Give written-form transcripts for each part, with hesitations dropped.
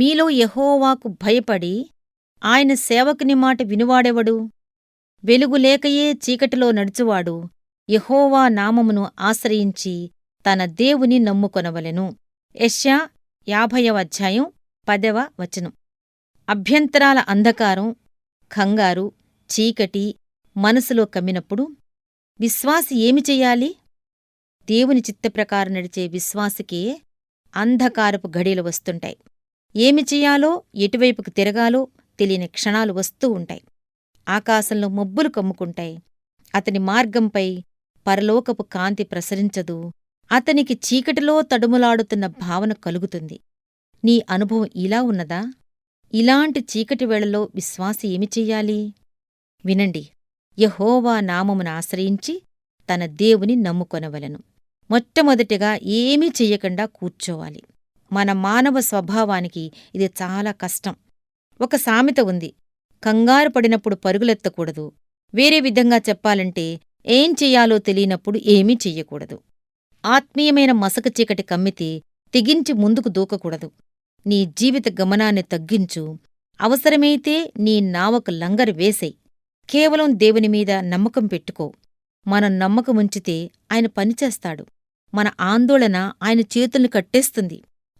మీలో యెహోవాకు భయపడి ఆయన సేవకుని మాట వినువాడెవడు? వెలుగు లేకయే చీకటిలో నడుచువాడు యెహోవా నామమును ఆశ్రయించి తన దేవుని నమ్ముకొనవలెను. యెషయా 50వ అధ్యాయం 10వ వచనం. అభ్యంతరాల అంధకారం, కంగారు, చీకటి మనసులో కమ్మినప్పుడు విశ్వాసి ఏమి చెయ్యాలి? దేవుని చిత్తప్రకారం నడిచే విశ్వాసికే అంధకారపు ఘడియలు వస్తుంటాయి. ఏమి చెయ్యాలో, ఎటువైపుకు తిరగాలో తెలియని క్షణాలు వస్తూ ఉంటాయి. ఆకాశంలో మబ్బులు కమ్ముకుంటాయి. అతని మార్గంపై పరలోకపు కాంతి ప్రసరించదు. అతనికి చీకటిలో తడుములాడుతున్న భావన కలుగుతుంది. నీ అనుభవం ఇలా ఉన్నదా? ఇలాంటి చీకటి వేళలో విశ్వాసి ఏమి చెయ్యాలి? వినండి. యెహోవా నామమును ఆశ్రయించి తన దేవుని నమ్ముకొనవలెను. మొట్టమొదటిగా ఏమీ చెయ్యకుండా కూర్చోవాలి. మన మానవ స్వభావానికి ఇది చాలా కష్టం. ఒక సామెత ఉంది, కంగారు పడినప్పుడు పరుగులెత్తకూడదు. వేరే విధంగా చెప్పాలంటే ఏం చెయ్యాలో తెలియనప్పుడు ఏమీ చెయ్యకూడదు. ఆత్మీయమైన మసక చీకటి కమ్మితే తెగించి ముందుకు దూకకూడదు. నీ జీవిత గమనాన్ని తగ్గించు. అవసరమైతే నీ నావకు లంగరు వేసేయ్. కేవలం దేవునిమీద నమ్మకం పెట్టుకో. మనం నమ్మకముంచితే ఆయన పనిచేస్తాడు. మన ఆందోళన ఆయన చేతుల్ని కట్టేస్తుంది.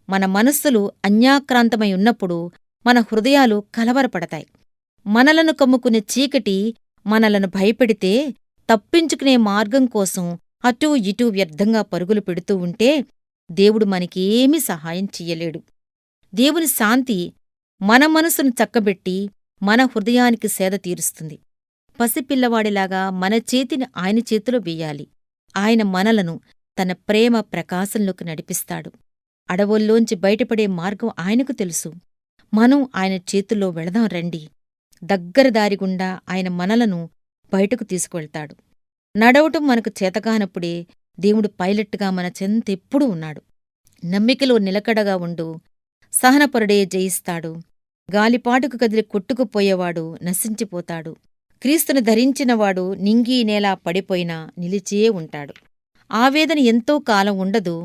మన మనస్సులు అన్యాక్రాంతమై ఉన్నప్పుడు మన హృదయాలు కలవరపడతాయి. మనలను కమ్ముకునే చీకటి మనలను భయపెడితే తప్పించుకునే మార్గం కోసం అటూ ఇటూ వ్యర్థంగా పరుగులు పెడుతూ ఉంటే దేవుడు మనకేమీ సహాయం చెయ్యలేడు. దేవుని శాంతి మన మనసును చక్కబెట్టి మన హృదయానికి సేద తీరుస్తుంది. పసిపిల్లవాడిలాగా మన చేతిని ఆయన చేతిలో వెయ్యాలి. ఆయన మనలను తన ప్రేమ ప్రకాశంలోకి నడిపిస్తాడు. అడవుల్లోంచి బయటపడే మార్గం ఆయనకు తెలుసు. మనం ఆయన చేతుల్లో వెళదాం రండి. దగ్గర దారిగుండా ఆయన మనలను బయటకు తీసుకువెళ్తాడు. నడవటం మనకు చేతకానప్పుడే దేవుడు పైలట్గా మన చెంతెప్పుడూ ఉన్నాడు. నమ్మికలో నిలకడగా ఉండు. సహనపరుడే జయిస్తాడు. గాలిపాటుకు కదిలి కొట్టుకుపోయేవాడు నశించిపోతాడు. క్రీస్తును ధరించినవాడు నింగీ నేలా పడిపోయినా నిలిచే ఉంటాడు. ఆవేదన ఎంతో కాలం ఉండదు.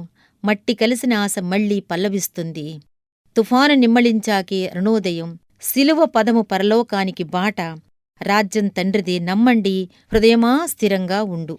మట్టి కలిసిన ఆశ మళ్లీ పల్లవిస్తుంది. తుఫాను నిమ్మళించాకే అరుణోదయం. శిలువ పదము పరలోకానికి బాట. రాజ్యం తండ్రిదే నమ్మండి, హృదయమా స్థిరంగా ఉండు.